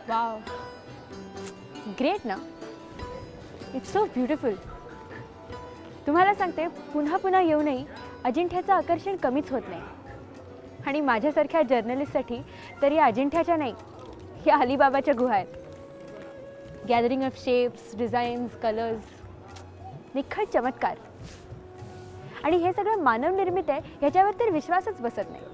Wow, great ना. It's so beautiful. तुम्हाला सांगते, पुन्हा पुन्हा येऊनही अजिंठ्याचं आकर्षण कमीच होत नाही. आणि माझ्यासारख्या जर्नलिस्टसाठी तर या अजिंठ्याच्या नाही, या अलिबाबाच्या गुहा आहेत. Gathering of shapes, designs, colours, निखळ चमत्कार. आणि हे सगळं मानवनिर्मित आहे ह्याच्यावर तर विश्वासच बसत नाही.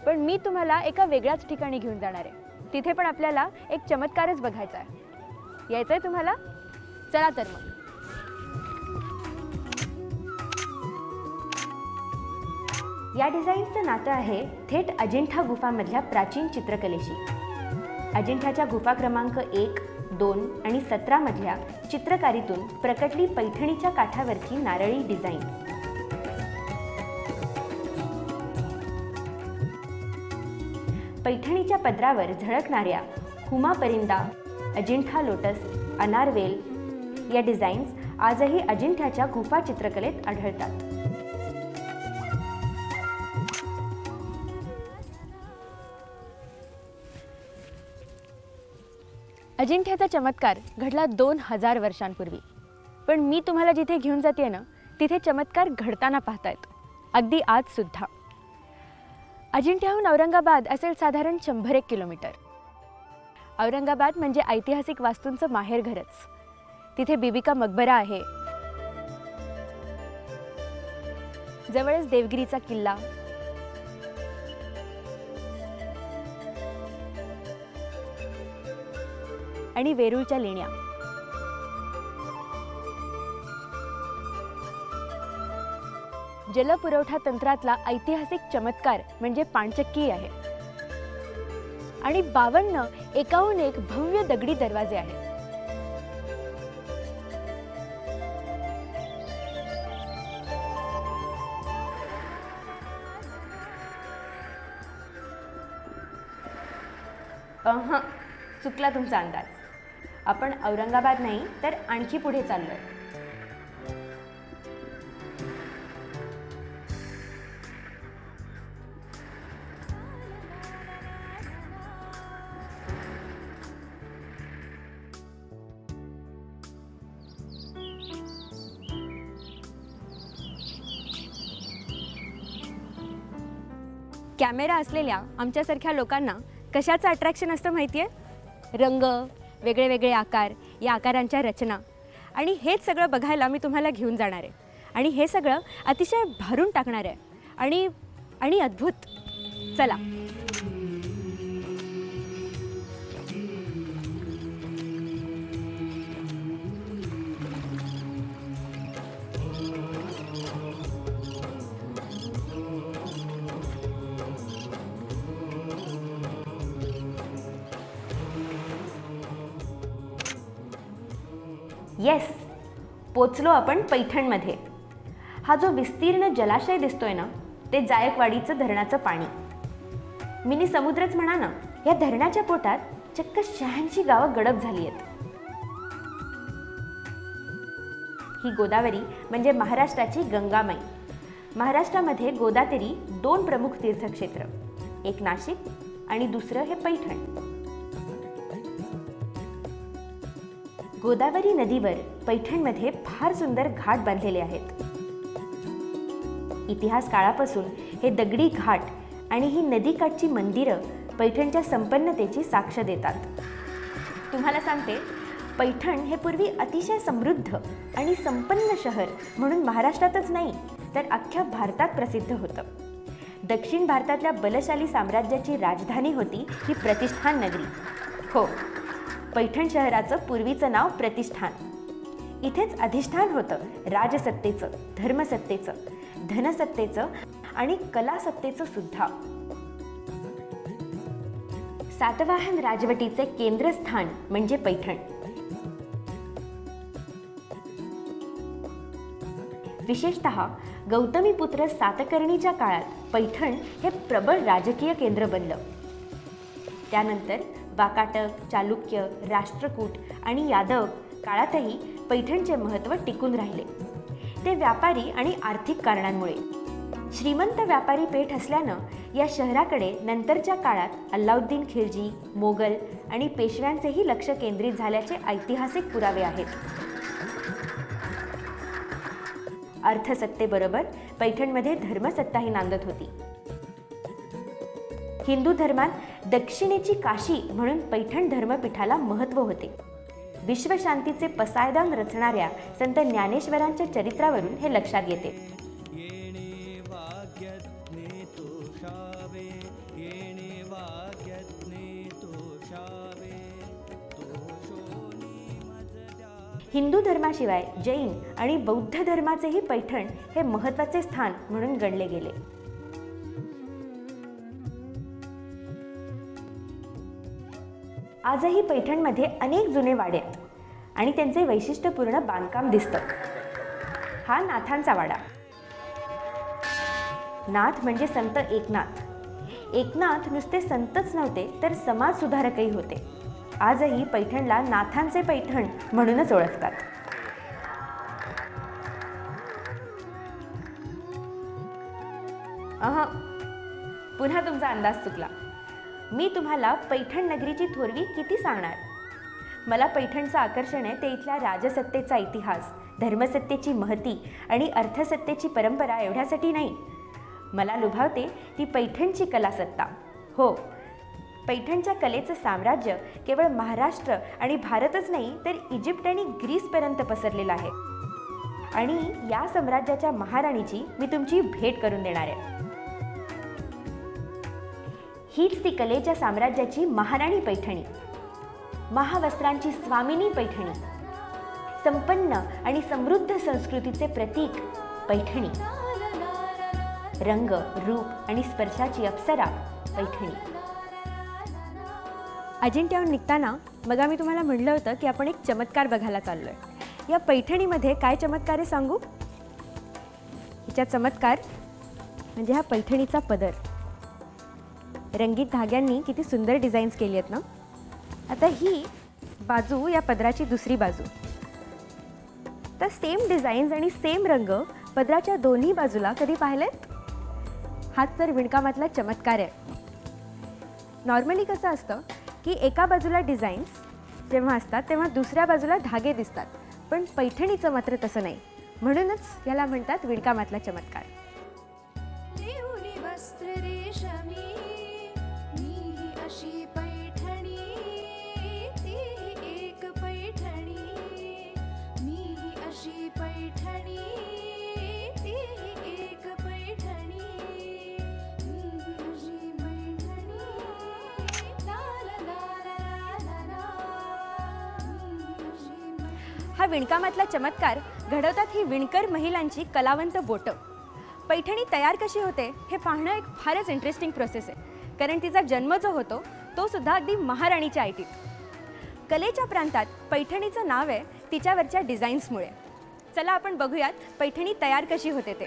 पण मी तुम्हाला एका वेगळ्याच ठिकाणी घेऊन जाणार आहे. तिथे पण आपल्याला एक चमत्कारच बघायचा आहे. यायचं आहे तुम्हाला? चला तर मग. या डिझाईन्सचं नातं आहे थेट अजिंठा गुफामधल्या प्राचीन चित्रकलेशी. अजिंठ्याच्या गुफा क्रमांक 1, 2 आणि 17 मधल्या चित्रकारीतून प्रकटली पैठणीच्या काठावरची नारळी डिझाईन. पैठणीच्या पदरावर झळकणाऱ्या हुमा परिंदा, अजिंठा लोटस, अनारवेल या डिझाईन्स आजही अजिंठ्याच्या गुफा चित्रकलेत आढळतात. अजिंठ्याचा चमत्कार घडला 2000 वर्षांपूर्वी. पण मी तुम्हाला जिथे घेऊन जाते ना, तिथे चमत्कार घडताना पाहतायत, अगदी आज सुद्धा. अजिंठ्याहून औरंगाबाद असेल साधारण 100 किलोमीटर. औरंगाबाद म्हणजे ऐतिहासिक वास्तूंचं माहेरघरच. तिथे बीबी का मकबरा आहे, जवळच देवगिरीचा किल्ला, आणि वेरूळच्या लेण्या. जलपुरवठा तंत्रातला ऐतिहासिक चमत्कार म्हणजे पाणचक्की आहे. आणि 52 एकाहून एक भव्य दगडी दरवाजे आहेत. चुकला तुमचा अंदाज. आपण औरंगाबाद नाही तर आणखी पुढे चाललोय. कॅमेरा असलेल्या आमच्यासारख्या लोकांना कशाचं अट्रॅक्शन असतं माहिती आहे? रंग, वेगळे वेगळे आकार, या आकारांच्या रचना. आणि हेच सगळं बघायला मी तुम्हाला घेऊन जाणार आहे. आणि हे सगळं अतिशय भरून टाकणार आहे आणि अद्भुत. चला. येस, पोचलो आपण पैठणमध्ये. हा जो विस्तीर्ण जलाशय दिसतोय ना, ते जायकवाडीचं धरणाचं पाणी. मिनी समुद्रच म्हणा ना. या धरणाच्या पोटात चक्क 86 गावं गडप झाली आहेत. ही गोदावरी म्हणजे महाराष्ट्राची गंगामाई. महाराष्ट्रामध्ये गोदातीरी 2 प्रमुख तीर्थक्षेत्र, एक नाशिक आणि दुसरं हे पैठण. गोदावरी नदीवर पैठणमध्ये फार सुंदर घाट बांधलेले आहेत. इतिहास काळापासून हे दगडी घाट आणि ही नदीकाठची मंदिरं पैठणच्या संपन्नतेची साक्ष देतात. तुम्हाला सांगते, पैठण हे पूर्वी अतिशय समृद्ध आणि संपन्न शहर म्हणून महाराष्ट्रातच नाही तर अख्ख्या भारतात प्रसिद्ध होतं. दक्षिण भारतातल्या बलशाली साम्राज्याची राजधानी होती ही प्रतिष्ठान नगरी. हो, पैठण शहराचं पूर्वीचं नाव प्रतिष्ठान. इथेच अधिष्ठान होतं राजसत्तेचं, धर्मसत्तेचं, धनसत्तेचं आणि कलासत्तेचं सुद्धा. सातवाहन राजवटीचे केंद्रस्थान म्हणजे पैठण. विशेषतः गौतमीपुत्र सातकर्णीच्या काळात पैठण हे प्रबळ राजकीय केंद्र बनलं. त्यानंतर वाकाटक, चालुक्य, राष्ट्रकूट आणि यादव काळातही पैठणचे महत्त्व टिकून राहिले. ते व्यापारी आणि आर्थिक कारणांमुळे. श्रीमंत व्यापारी पेठ असल्यानं या शहराकडे नंतरच्या काळात अल्लाउद्दीन खिलजी, मोगल आणि पेशव्यांचेही लक्ष केंद्रित झाल्याचे ऐतिहासिक पुरावे आहेत. अर्थसत्तेबरोबर पैठणमध्ये धर्मसत्ताही नांदत होती. हिंदू धर्मात दक्षिणेची काशी म्हणून पैठण धर्मपीठाला महत्त्व होते. विश्वशांतीचे पसायदान रचणाऱ्या संत ज्ञानेश्वरांच्या चरित्रावरून हे लक्षात येते. हिंदू धर्माशिवाय जैन आणि बौद्ध धर्माचेही पैठण हे महत्त्वाचे स्थान म्हणून गणले गेले. आजही पैठणमध्ये अनेक जुने वाडे आहेत आणि त्यांचे वैशिष्ट्यपूर्ण बांधकाम दिसतं. हा नाथांचा वाडा. नाथ म्हणजे संत एकनाथ. एकनाथ नुसते संतच नव्हते तर समाजसुधारकही होते. आजही पैठणला नाथांचे पैठण म्हणूनच ओळखतात. पुन्हा तुमचा अंदाज चुकला. मी तुम्हाला पैठण नगरीची थोरवी किती सांगणार. मला पैठणचं आकर्षण आहे ते इथल्या राजसत्तेचा इतिहास, धर्मसत्तेची महती आणि अर्थसत्तेची परंपरा एवढ्यासाठी नाही. मला लुभावते ती पैठणची कलासत्ता. हो, पैठणच्या कलेचं साम्राज्य केवळ महाराष्ट्र आणि भारतच नाही तर इजिप्त आणि ग्रीसपर्यंत पसरलेलं आहे. आणि या साम्राज्याच्या महाराणीची मी तुमची भेट करून देणार आहे. हीच ती कलेच्या साम्राज्याची महाराणी पैठणी, महावस्त्रांची स्वामिनी पैठणी, संपन्न आणि समृद्ध संस्कृतीचे प्रतीक पैठणी, रंग, रूप आणि स्पर्शाची अप्सरा पैठणी. अजिंठ्याहून निघताना मग मी तुम्हाला म्हटलं होतं की आपण एक चमत्कार बघायला चाललोय. या पैठणीमध्ये काय चमत्कार आहे सांगू. हिचा चमत्कार म्हणजे हा पैठणीचा पदर. रंगीत धाग्यांनी किती सुंदर डिझाईन्स केली आहेत ना. आता ही बाजू या पदराची दुसरी बाजू. तर सेम डिझाईन्स आणि सेम रंग पदराच्या दोन्ही बाजूला कधी पाहिलेत. हाच तर विणकामातला चमत्कार आहे. नॉर्मली कसं असतं की एका बाजूला डिझाईन्स जेव्हा असतात तेव्हा दुसऱ्या बाजूला धागे दिसतात, पण पैठणीचं मात्र तसं नाही. म्हणूनच याला म्हणतात विणकामातला चमत्कार. हा विणकामातला चमत्कार घडवतात ही विणकर महिलांची कलावंत बोटं. पैठणी तयार कशी होते हे पाहणं एक फारच इंटरेस्टिंग प्रोसेस आहे, कारण तिचा जन्म जो होतो तो सुद्धा अगदी महाराणीच्या ऐटीत. कलेच्या प्रांतात पैठणीचं नाव आहे तिच्यावरच्या डिझाईन्समुळे. चला आपण बघूयात पैठणी तयार कशी होते ते.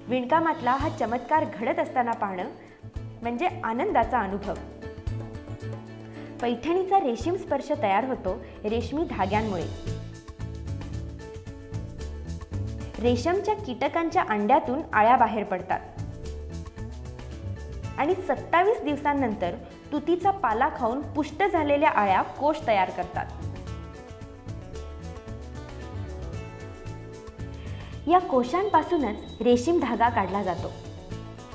विणकामातला हा चमत्कार घडत असताना पाहणं म्हणजे आनंदाचा अनुभव. पैठणीचा रेशीम स्पर्श तयार होतो रेशमी धाग्यांमुळे. रेशमच्या कीटकांच्या अंड्यातून आळ्या बाहेर पडतात आणि 27 दिवसांनंतर तुतीचा पाला खाऊन पुष्ट झालेल्या आळ्या कोश तयार करतात. या कोशांपासूनच रेशीम धागा काढला जातो.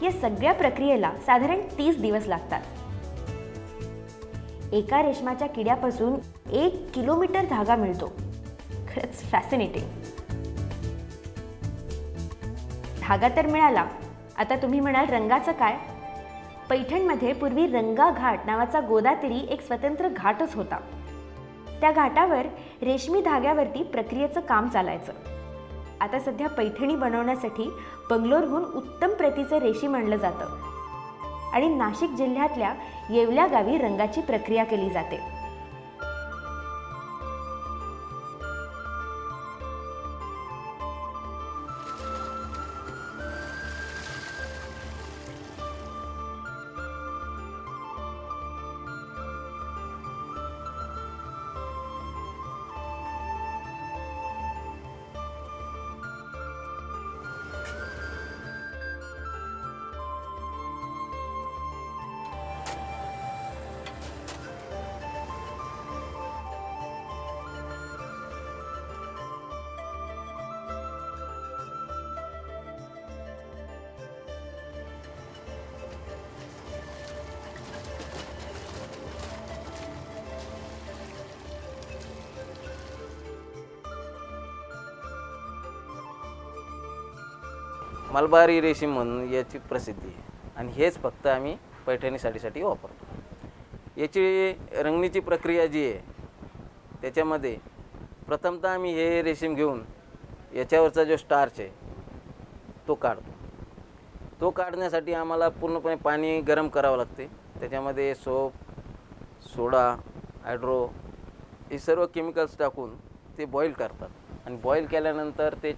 या सगळ्या प्रक्रियेला साधारण 30 दिवस लागतात. एका रेशमाच्या किड्यापासून 1 किलोमीटर धागा मिळतो. खरंच फॅसिनेटिंग. धागा तर मिळाला. आता तुम्ही म्हणाल रंगाचं काय. पैठणमध्ये पूर्वी रंगा घाट नावाचा गोदातीरी एक स्वतंत्र घाटच होता. त्या घाटावर रेशमी धाग्यावरती प्रक्रियेचं काम चालायचं. आता सध्या पैठणी बनवण्यासाठी बंगलोरहून उत्तम प्रतीचं रेशीम आणलं जातं आणि नाशिक जिल्ह्यातल्या येवल्या गावी रंगाची प्रक्रिया केली जाते. मलबारी रेशीम म्हणून याची प्रसिद्धी आहे आणि हेच फक्त आम्ही पैठणी साडीसाठी वापरतो. याची रंगणीची प्रक्रिया जी आहे त्याच्यामध्ये प्रथमतः आम्ही हे रेशीम घेऊन याच्यावरचा जो स्टार्च आहे तो काढतो. तो काढण्यासाठी आम्हाला पूर्णपणे पाणी गरम करावं लागते. त्याच्यामध्ये सोप, सोडा, हायड्रो हे सर्व केमिकल्स टाकून ते बॉईल करतात आणि बॉईल केल्यानंतर ते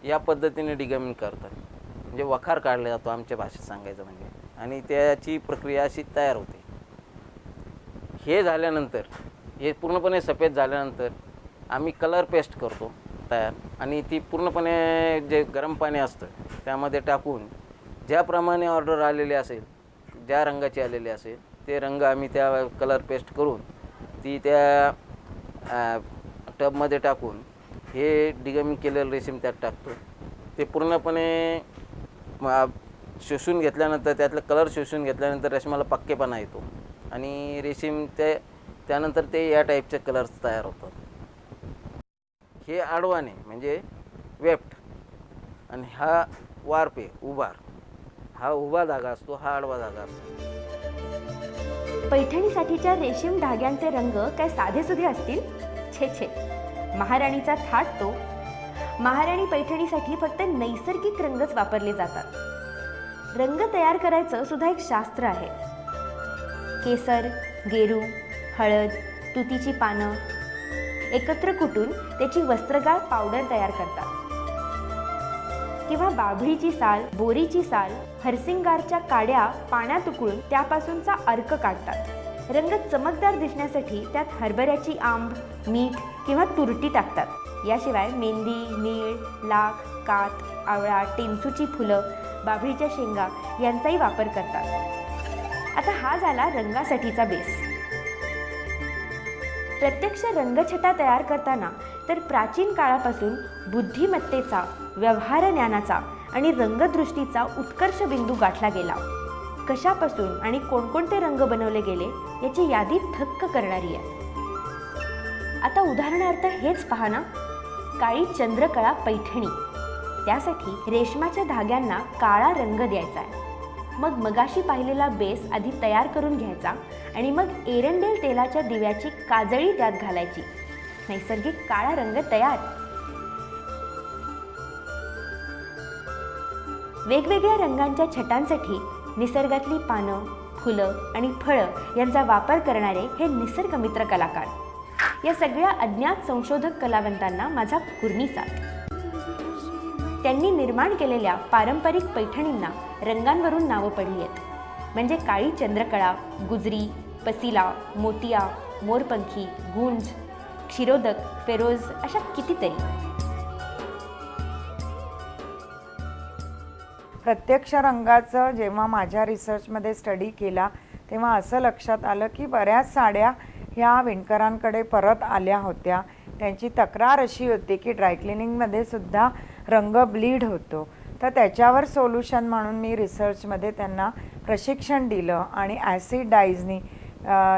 या पद्धतीने डिगमिंग करतात, म्हणजे वखार काढला जातो आमच्या भाषेत सांगायचं म्हणजे, आणि त्याची प्रक्रिया अशी तयार होते. हे झाल्यानंतर हे पूर्णपणे सफेद झाल्यानंतर आम्ही कलर पेस्ट करतो तयार आणि ती पूर्णपणे जे गरम पाणी असतं त्यामध्ये टाकून ज्याप्रमाणे ऑर्डर आलेली असेल, ज्या रंगाची आलेली असेल ते रंग आम्ही त्या कलर पेस्ट करून ती त्या टबमध्ये टाकून हे डिगमिंग केलेलं रेशीम त्यात टाकतो. ते पूर्णपणे शोषून घेतल्यानंतर त्यातलं कलर शोषून घेतल्यानंतर रेशमाला पक्केपणा येतो आणि रेशीम त्यानंतर ते या टाईपचे कलर्स तयार होतात. हे आडवाने म्हणजे वेफ्ट आणि हा वारपे उभार, हा उभा धागा असतो, हा आडवा धागा असतो. पैठणीसाठीच्या रेशीम धाग्यांचे रंग काय साधेसुधे असतील? छे छे, महाराणीचा थाट तो. महाराणी पैठणीसाठी फक्त नैसर्गिक रंगच वापरले जातात. रंग तयार करायचं सुद्धा एक शास्त्र आहे. केसर, गेरू, हळद, तुतीची पानं एकत्र कुटून त्याची वस्त्रगाळ पावडर तयार करतात, किंवा बाभळीची साल, बोरीची साल, हरसिंगारच्या काड्या पाण्यात उकळून त्यापासूनचा अर्क काढतात. रंग चमकदार दिसण्यासाठी त्यात हरभऱ्याची आंब, मीठ किंवा तुरटी टाकतात. याशिवाय मेहंदी, नीळ, लाख, कात, आवळा, टेमसूची फुलं, बाभळीच्या शेंगा यांचाही वापर करतात. आता हा झाला रंगासाठीचा बेस. प्रत्यक्ष रंगछटा तयार करताना तर प्राचीन काळापासून बुद्धिमत्तेचा, व्यवहार ज्ञानाचा आणि रंगदृष्टीचा उत्कर्ष बिंदू गाठला गेला. कशापासून आणि कोणकोणते रंग बनवले गेले याची यादी थक्क करणारी आहे. आता उदाहरणार्थ हेच पहा ना, काळी चंद्रकळा पैठणी. त्यासाठी रेशमाच्या धाग्यांना काळा रंग द्यायचा आहे. मग मगाशी पाहिलेला बेस आधी तयार करून घ्यायचा आणि मग एरंडेल तेलाच्या दिव्याची काजळी त्यात घालायची. नैसर्गिक काळा रंग तयार. वेगवेगळ्या रंगांच्या छटांसाठी निसर्गातली पानं, फुलं आणि फळं यांचा वापर करणारे हे निसर्गमित्र कलाकार. या सगळ्या अज्ञात संशोधक कलावंतांना माझा कुर्णीसाद. त्यांनी निर्माण केलेल्या पारंपरिक पैठणींना रंगांवरून नावं पडली आहेत, म्हणजे काळी चंद्रकळा, गुजरी, पसिला, मोतिया, मोरपंखी, गुंज, क्षीरोदक, फेरोज अशा कितीतरी. प्रत्यक्ष रंगाचं जेव्हा माझ्या रिसर्चमध्ये स्टडी केला तेव्हा असं लक्षात आलं की बऱ्याच साड्या ह्या विणकरांकडे परत आल्या होत्या. त्यांची तक्रार अशी होती की ड्रायक्लिनिंगमध्ये सुद्धा रंग ब्लीड होतो. तर त्याच्यावर सोल्युशन म्हणून मी रिसर्चमध्ये त्यांना प्रशिक्षण दिलं आणि ॲसिड डायजनी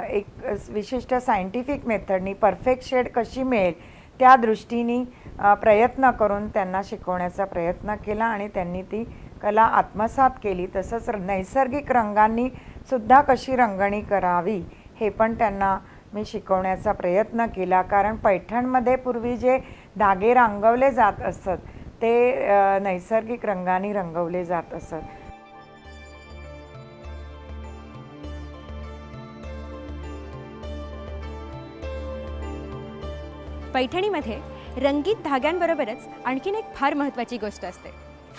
एक विशिष्ट सायंटिफिक मेथडनी परफेक्ट शेड कशी मिळेल त्या दृष्टीने प्रयत्न करून त्यांना शिकवण्याचा प्रयत्न केला आणि त्यांनी ती कला आत्मसात केली. तसंच नैसर्गिक रंगांनी सुद्धा कशी रंगणी करावी हे पण त्यांना मी शिकवण्याचा प्रयत्न केला. कारण पैठणमध्ये पूर्वी जे धागे रंगवले जात असत ते नैसर्गिक रंगांनी रंगवले जात असत. पैठणीमध्ये रंगीत धाग्यांबरोबरच आणखीन एक फार महत्त्वाची गोष्ट असते,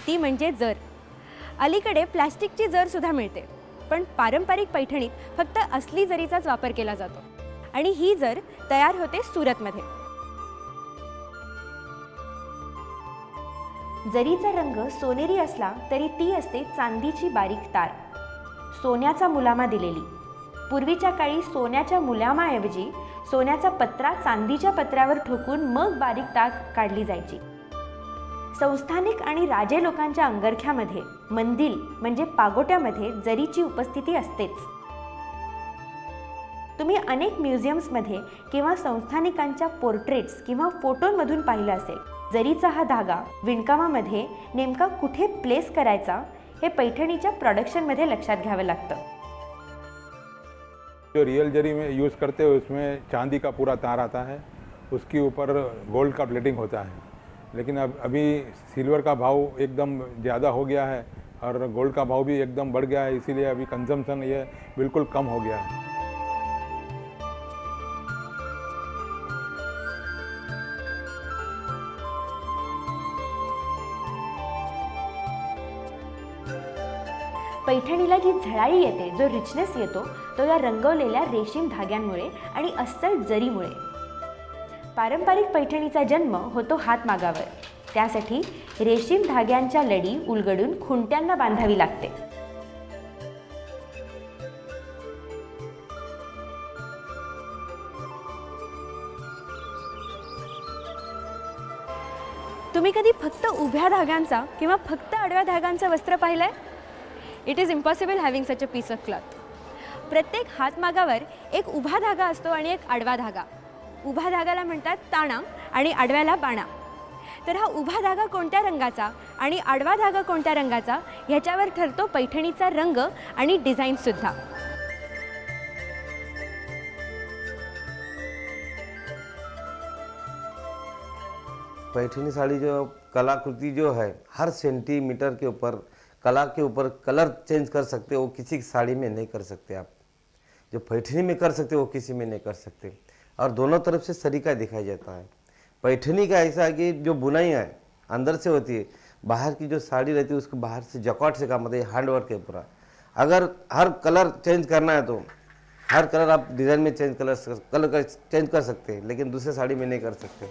ती म्हणजे जर. अलीकडे प्लॅस्टिकची जरसुद्धा मिळते, पण पारंपरिक पैठणीत फक्त असली जरीचाच वापर केला जातो आणि ही जर तयार होते सुरतमध्ये. जरीचा रंग सोनेरी असला तरी ती असते चांदीची बारीक तार, सोन्याचा मुलामा दिलेली. पूर्वीच्या काळी सोन्याच्या मुलामाऐवजी सोन्याचा पत्रा चांदीच्या पत्र्यावर ठोकून मग बारीक तार काढली जायची. संस्थानिक आणि राजे लोकांच्या अंगरख्यामध्ये, मंदिल म्हणजे पागोट्यामध्ये जरीची उपस्थिती असतेच. तुम्ही अनेक म्युझियम्समध्ये किंवा संस्थानिकांच्या पोर्ट्रेट्स किंवा फोटोंमधून पाहिलं असेल जरीचा हा धागा विणकामामध्ये नेमका कुठे प्लेस करायचा हे पैठणीच्या प्रोडक्शनमध्ये लक्षात घ्यावं लागतं. जो रियल जरी में यूज़ करते हैं उसमें चांदी का पूरा तार आता है, उसके ऊपर गोल्ड का प्लेटिंग होता है. लेकिन अब अभी सिल्वर का भाव एकदम ज़्यादा हो गया है और गोल्ड का भाव भी एकदम बढ़ गया है, इसीलिए अभी कंजम्पशन ये बिल्कुल कम हो गया है. पैठणीला जी झळाळी येते, जो रिचनेस येतो, तो या रंगवलेल्या रेशीम धाग्यांमुळे आणि अस्सल जरीमुळे. पारंपरिक पैठणीचा जन्म होतो हातमागावर. त्यासाठी रेशीम धाग्यांच्या लडी उलगडून खुंट्यांना बांधावी लागते. तुम्ही कधी फक्त उभ्या धाग्यांचा किंवा फक्त आडव्या धाग्यांचं वस्त्र पाहिलंय? It is impossible having such a piece of cloth. प्रत्येक हातमागावर एक उभा धागा असतो आणि एक आडवा धागा. उभा धागाला म्हणतात ताणा आणि आडव्याला बाणा. तर हा उभा धागा कोणत्या रंगाचा आणि आडवा धागा कोणत्या रंगाचा ह्याच्यावर ठरतो पैठणीचा रंग आणि डिझाईनसुद्धा. पैठनी साड़ी जो कलाकृति जो है, हर सेंटीमीटर के ऊपर कला के ऊपर कलर चेंज कर सकते, वो किसी की साड़ी में नहीं कर सकते आप. जो पैठनी में कर सकते वो किसी में नहीं कर सकते. और दोनों तरफ से सरीका दिखाई जाता है. पैठनी का ऐसा है कि जो बुनाई है अंदर से होती है, बाहर की जो साड़ी रहती है उसको बाहर से जकॉट से काम होता है, हैंडवर्क है पूरा. अगर हर कलर चेंज करना है तो हर कलर आप डिज़ाइन में कलर चेंज कर सकते हैं, लेकिन दूसरे साड़ी में नहीं कर सकते.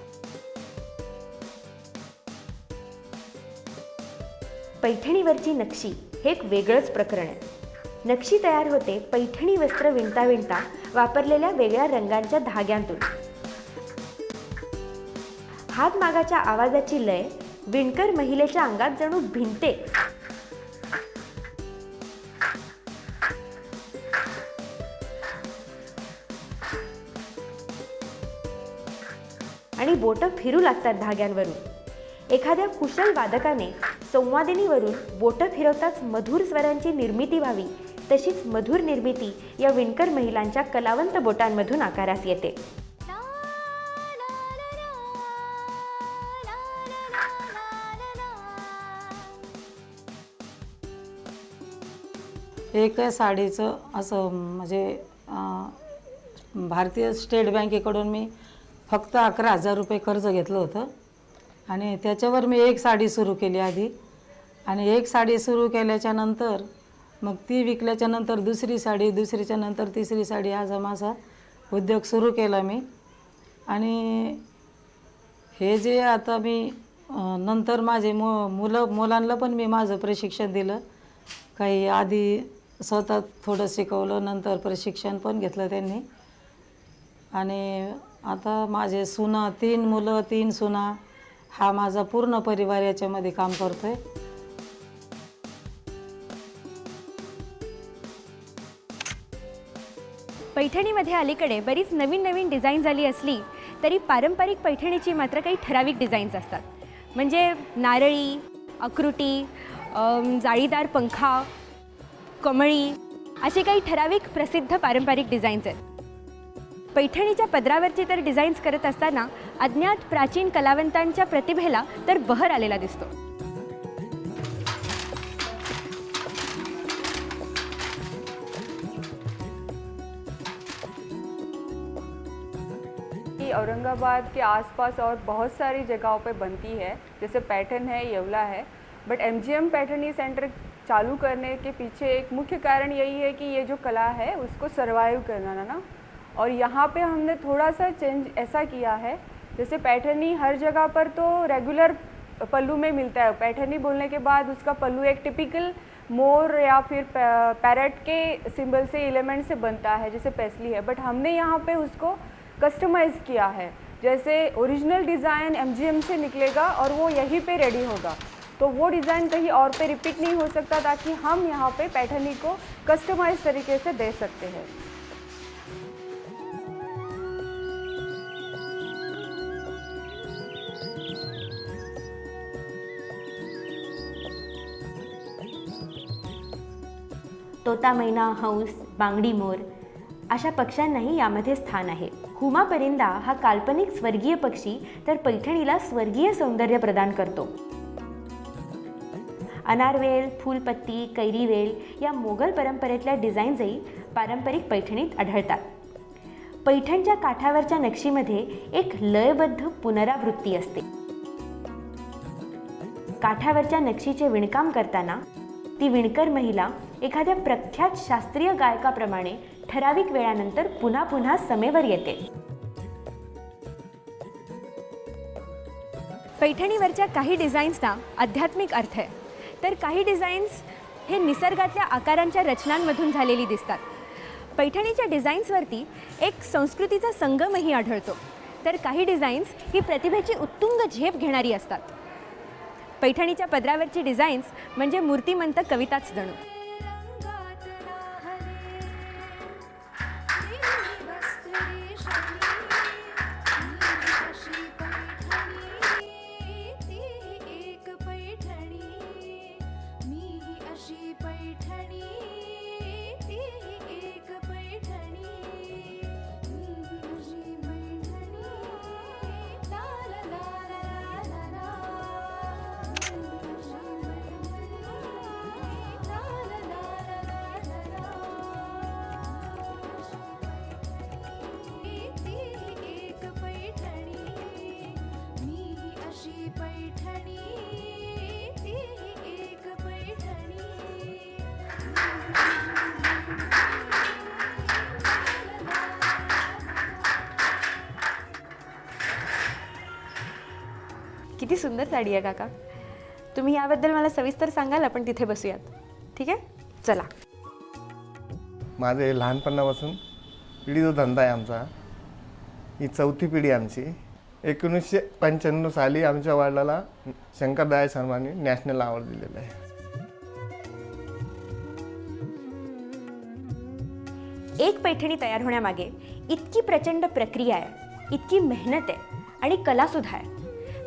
पैठणीवरची नक्षी हे एक वेगळंच प्रकरण आहे. नक्षी तयार होते पैठणी वस्त्र विणता विणता वापरलेल्या वेगळ्या रंगांच्या धाग्यांतून. हातमागाच्या आवाजाची लय विणकर महिलेच्या अंगात जणू भिनते. आणि बोटं फिरू लागतात धाग्यांवरून. एखाद्या कुशल वादकाने संवादिनीवरून बोटं फिरवताच मधुर स्वरांची निर्मिती व्हावी, तशीच मधुर निर्मिती या विणकर महिलांच्या कलावंत बोटांमधून आकारास येते. एक साडीचं असं म्हणजे भारतीय स्टेट बँकेकडून मी फक्त 11,000 रुपये कर्ज घेतलं होतं आणि त्याच्यावर मी एक साडी सुरू केली आधी. आणि एक साडी सुरू केल्याच्या नंतर मग ती विकल्याच्या नंतर दुसरी साडी, दुसरीच्या नंतर तिसरी साडी, हा माझा उद्योग सुरू केला मी. आणि हे जे आता मी नंतर माझे मुलांना पण मी माझं प्रशिक्षण दिलं. काही आधी स्वतः थोडं शिकवलं, नंतर प्रशिक्षण पण घेतलं त्यांनी. आणि आता माझे सुना, 3 मुलं 3 सुना, हा माझा पूर्ण परिवार याच्यामध्ये काम करतोय. पैठणीमध्ये अलीकडे बरीच नवीन नवीन डिझाईन झाली असली तरी पारंपरिक पैठणीची मात्र काही ठराविक डिझाईन्स असतात. म्हणजे नारळी, आकृती, जाळीदार पंखा, कमळी असे काही ठराविक प्रसिद्ध पारंपरिक डिझाईन्स आहेत. पैठणीच्या पदरावरची तर डिझाईन्स करत असताना अज्ञात प्राचीन कलावंतांच्या प्रतिभेला तर बहर आलेला दिसतो. औरंगाबाद के आसपास और बहुत सारी जगहों पे बनती है, जैसे पैठर्न है, येवला है. बट MGM पैठर्नी सेंटर चालू करने के पीछे एक मुख्य कारण यही है कि ये जो कला है उसको सर्वाइव करना ना. और यहाँ पे हमने थोड़ा सा चेंज ऐसा किया है, जैसे पैठर्नी हर जगह पर तो रेगुलर पल्लू में मिलता है. पैठर्नी बोलने के बाद उसका पल्लू एक टिपिकल मोर या फिर पैरट के सिंबल से, एलिमेंट से बनता है, जैसे पैसली है. बट हमने यहाँ पे उसको कस्टमाइज़ किया है. जैसे ओरिजिनल डिज़ाइन MGM से निकलेगा और वो यहीं पे रेडी होगा, तो वो डिज़ाइन कहीं और पे रिपीट नहीं हो सकता, ताकि हम यहाँ पे पैठर्नी को कस्टमाइज तरीके से दे सकते हैं. तोता मैना, हंस, बांगडी मोर अशा पक्ष्यांनाही यामध्ये स्थान आहे. हुमा परिंदा हा काल्पनिक स्वर्गीय पक्षी तर पैठणीला स्वर्गीय सौंदर्य प्रदान करतो. अनारवेल, फुलपत्ती, कैरीवेल या मोगल परंपरेतल्या डिझाईन्सही पारंपरिक पैठणीत आढळतात. पैठणच्या काठावरच्या नक्षीमध्ये एक लयबद्ध पुनरावृत्ती असते. काठावरच्या नक्षीचे विणकाम करताना ती विणकर महिला एखाद्या प्रख्यात शास्त्रीय गायकाप्रमाणे ठराविक वेळानंतर पुन्हा पुन्हा समेवर येते. पैठणीवरच्या काही डिझाईन्सना आध्यात्मिक अर्थ आहे, तर काही डिझाईन्स हे निसर्गातल्या आकारांच्या रचनांमधून झालेली दिसतात. पैठणीच्या डिझाईन्सवरती एक संस्कृतीचा संगमही आढळतो, तर काही डिझाईन्स ही प्रतिभेची उत्तुंग झेप घेणारी असतात. पैठणीच्या पदरावरची डिझाईन्स म्हणजे मूर्तिमंत कविताच जणू. किती सुंदर साडी आहे काका. तुम्ही याबद्दल मला सविस्तर सांगाल? आपण तिथे बसूयात, ठीक आहे? चला. माझे लहानपणापासून पिढी जो धंदा आहे आमचा, ही 4थी पिढी आमची. 1995 साली आमच्या वडिलाला शंकरदयाळ शर्मांनी नॅशनल अवॉर्ड दिलेला आहे. एक पैठणी तयार होण्यामागे इतकी प्रचंड प्रक्रिया आहे, इतकी मेहनत आहे आणि कलासुद्धा आहे.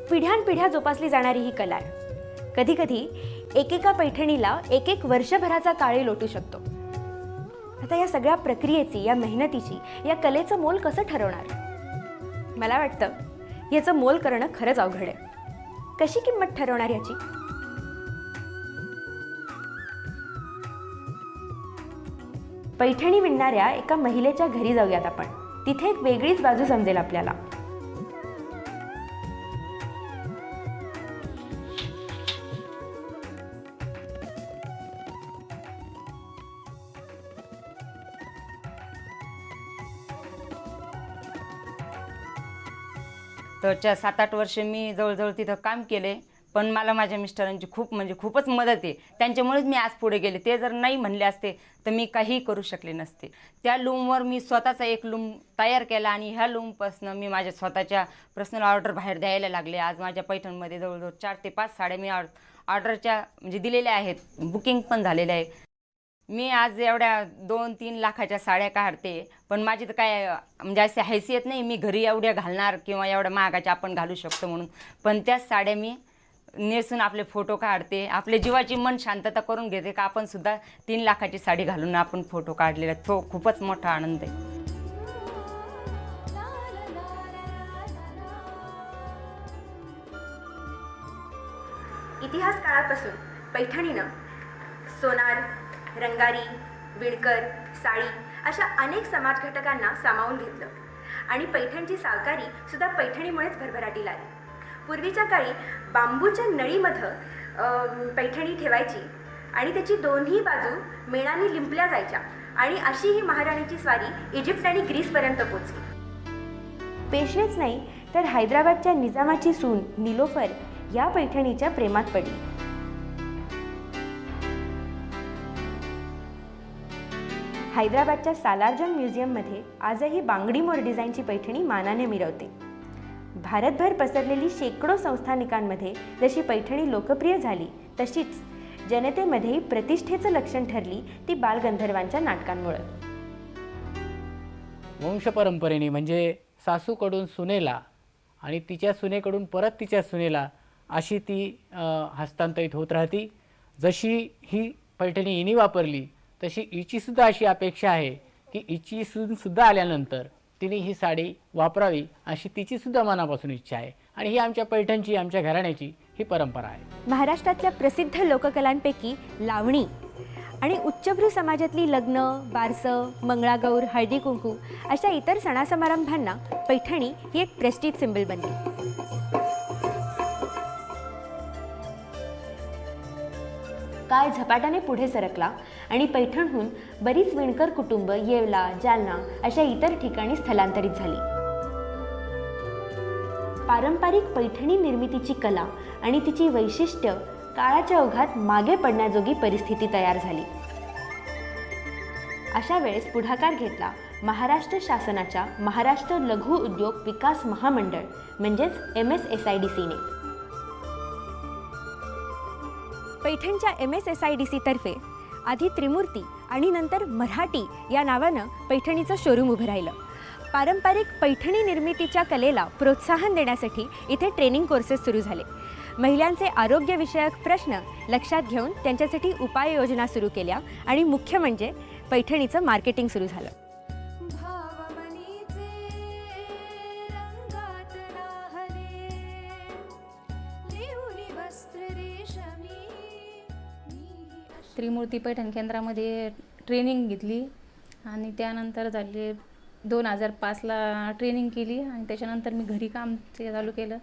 पिढ्यानपिढ्या जोपासली जाणारी ही कला आहे. कधीकधी एकेका पैठणीला एक वर्षभराचा काळही लोटू शकतो. आता या सगळ्या प्रक्रियेची, या मेहनतीची, या कलेचं मोल कसं ठरवणार? मला वाटतं याचं मोल करणं खरंच अवघड आहे. कशी किंमत ठरवणार याची? पैठणी विणणाऱ्या एका महिलेच्या घरी जाऊयात आपण. तिथे एक वेगळीच बाजू समजेल आपल्याला. तर 7-8 वर्ष मी जवळजवळ तिथं काम केले, पण मला माझ्या मिस्टरांची खूपच मदत आहे. त्यांच्यामुळेच मी आज पुढे गेले. ते जर नाही म्हणले असते तर मी काहीही करू शकले नसते. त्या लूमवर मी स्वतःचा एक लूम तयार केला आणि ह्या लूमपासून मी माझ्या स्वतःच्या पर्सनल ऑर्डर बाहेर द्यायला लागले. आज माझ्या पैठणमध्ये जवळजवळ 4 ते 5 साड्या मी ऑर्डरच्या म्हणजे दिलेल्या आहेत, बुकिंग पण झालेल्या आहे. मी आज एवढ्या 2-3 लाखाच्या साड्या काढते, पण माझी तर काय म्हणजे अशी हैसियत नाही मी घरी एवढ्या घालणार किंवा एवढ्या महागाच्या आपण घालू शकतो म्हणून. पण त्याच साड्या मी नेसून आपले फोटो काढते, आपले जीवाची मन शांतता करून घेते का आपण सुद्धा 3 लाखाची साडी घालून आपण फोटो काढलेला. तो खूपच मोठा आनंद आहे. इतिहास काळापासून पैठणीनं सोनार, रंगारी, विणकर, साडी अशा अनेक समाज घटकांना सामावून घेतलं आणि पैठणची सावकारी सुद्धा पैठणीमुळेच भरभराटीला आली. पूर्वीच्या काळी बांबूच्या नळीमध्ये पैठणी ठेवायची आणि त्याची दोन्ही बाजू मेणाने लिंपल्या जायच्या आणि अशी ही महाराणीची स्वारी इजिप्त आणि ग्रीसपर्यंत पोचली. पेशवेच नाही तर हैदराबादच्या निजामाची सून निलोफर या पैठणीच्या प्रेमात पडली. हैदराबादच्या सालारजंग म्युझियममध्ये आजही बांगडी मोर डिझाईनची पैठणी मानाने मिरवते. भारतभर पसरलेली शेकडो संस्थानिकांमध्ये जशी पैठणी लोकप्रिय झाली, तशीच जनतेमध्येही प्रतिष्ठेचं लक्षण ठरली ती बालगंधर्वांच्या नाटकांमुळे. वंशपरंपरेने म्हणजे सासूकडून सुनेला आणि तिच्या सुनेकडून परत तिच्या सुनेला अशी ती हस्तांतरित होत राहती. जशी ही पैठणी हिने वापरली तशी हिचीसुद्धा अशी अपेक्षा आहे की हिची सूनसुद्धा आल्यानंतर तिने ही साडी वापरावी अशी तिचीसुद्धा मनापासून इच्छा आहे. आणि ही आमच्या पैठणची, आमच्या घराण्याची ही परंपरा आहे. महाराष्ट्रातल्या प्रसिद्ध लोककलांपैकी लावणी आणि उच्चभ्रू समाजातली लग्न, बारसं, मंगळागौर, हळदी कुंकू अशा इतर सणासमारंभांना पैठणी ही एक प्रेस्टीज सिंबल बनली. काळ झपाट्याने पुढे सरकला आणि पैठणहून बरीच विणकर कुटुंब येवला, जालना अशा इतर ठिकाणी स्थलांतरित झाली. पारंपरिक पैठणी निर्मितीची कला आणि तिची वैशिष्ट्य काळाच्या ओघात मागे पडण्याजोगी परिस्थिती तयार झाली. अशा वेळेस पुढाकार घेतला महाराष्ट्र शासनाच्या महाराष्ट्र लघु उद्योग विकास महामंडळ म्हणजेच MSSIDCने. पैठणच्या MSSIDC तर्फे आधी त्रिमूर्ती आणि नंतर मराठी या नावानं पैठणीचं शोरूम उभं राहिलं. पारंपरिक पैठणी निर्मितीच्या कलेला प्रोत्साहन देण्यासाठी इथे ट्रेनिंग कोर्सेस सुरू झाले. महिलांचे आरोग्यविषयक प्रश्न लक्षात घेऊन त्यांच्यासाठी उपाययोजना सुरू केल्या आणि मुख्य म्हणजे पैठणीचं मार्केटिंग सुरू झालं. त्रिमूर्ती पैठण केंद्रामध्ये ट्रेनिंग घेतली आणि त्यानंतर झाले 2005ला ट्रेनिंग केली आणि त्याच्यानंतर मी घरी काम चालू केलं.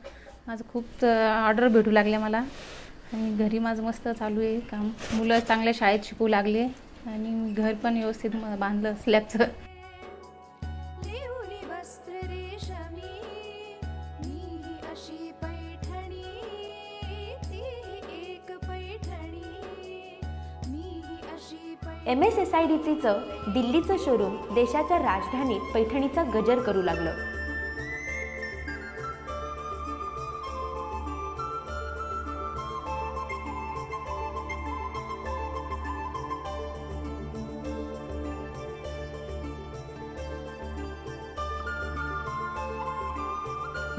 माझं खूप ऑर्डर भेटू लागल्या मला आणि घरी माझं मस्त चालू आहे काम. मुलं चांगल्या शाळेत शिकू लागले आणि घर पण व्यवस्थित बांधलं स्लॅबचं. MSSIDCचं दिल्लीचं शोरूम देशाच्या राजधानीत पैठणीचा गजर करू लागलं.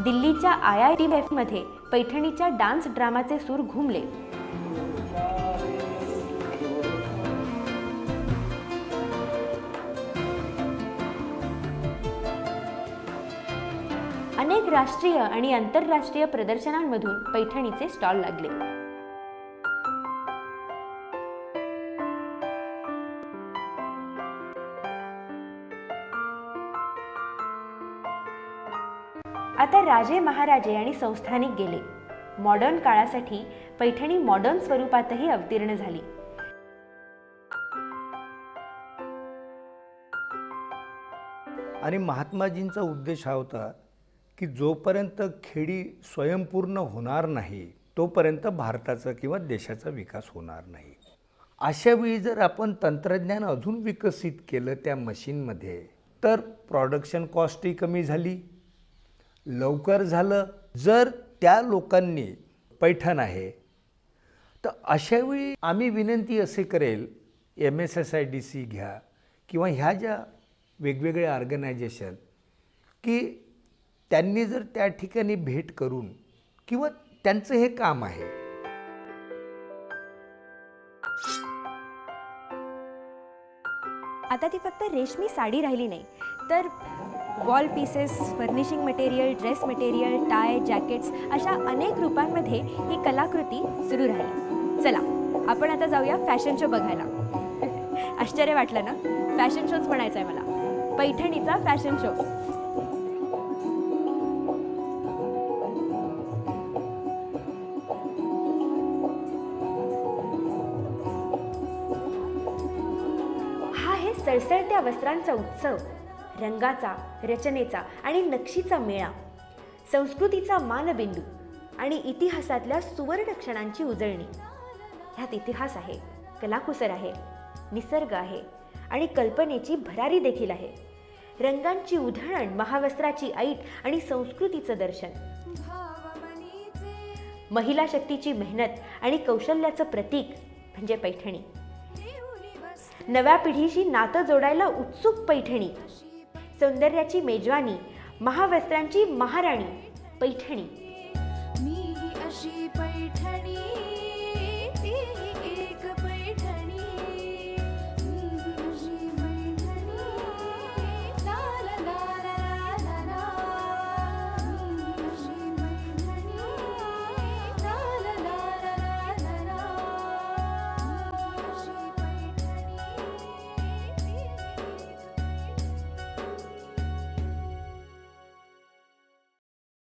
दिल्लीच्या IITF मध्ये पैठणीच्या डान्स ड्रामाचे सूर घुमले. अनेक राष्ट्रीय आणि आंतरराष्ट्रीय प्रदर्शनांमधून पैठणीचे स्टॉल लागले. आता राजे महाराजे आणि संस्थानिक गेले. मॉडर्न काळासाठी पैठणी मॉडर्न स्वरूपातही अवतीर्ण झाली. आणि महात्माजींचा उद्देश हा होता की जोपर्यंत खेडी स्वयंपूर्ण होणार नाही तोपर्यंत भारताचा किंवा देशाचा विकास होणार नाही. अशावेळी जर आपण तंत्रज्ञान अजून विकसित केलं त्या मशीनमध्ये तर प्रोडक्शन कॉस्टही कमी झाली, लवकर झालं. जर त्या लोकांनी पैठण आहे तर अशावेळी आम्ही विनंती असे करेल MSSIDC घ्या किंवा ह्या ज्या वेगवेगळे ऑर्गनायझेशन की त्यांनी जर त्या ठिकाणी भेट करून किंवा त्यांचं हे काम आहे. आता ती फक्त रेशमी साडी राहिली नाही तर wall pieces, furnishing material, dress material, tie, jackets अशा अनेक रूपांमध्ये ही कलाकृती सुरू राहिली. चला आपण आता जाऊया फॅशन शो बघायला. आश्चर्य वाटलं ना? फॅशन शोच म्हणायचं आहे मला. पैठणीचा फॅशन शो. हा आहे सळसळत्या वस्त्रांचा उत्सव, रंगाचा, रचनेचा आणि नक्षीचा मेळा, संस्कृतीचा मानबिंदू आणि इतिहासातल्या सुवर्ण क्षणांची उजळणी. ह्यात इतिहास आहे, कलाकुसर आहे, निसर्ग आहे आणि कल्पनेची भरारी देखील आहे. रंगांची उधळण, महावस्त्राची ऐट आणि संस्कृतीचं दर्शन. महिला शक्तीची मेहनत आणि कौशल्याचं प्रतीक म्हणजे पैठणी. नव्या पिढीशी नातं जोडायला उत्सुक पैठणी. सौंदर्याची मेजवानी, महावस्त्रांची महाराणी पैठणी. मी अशी पैठणी.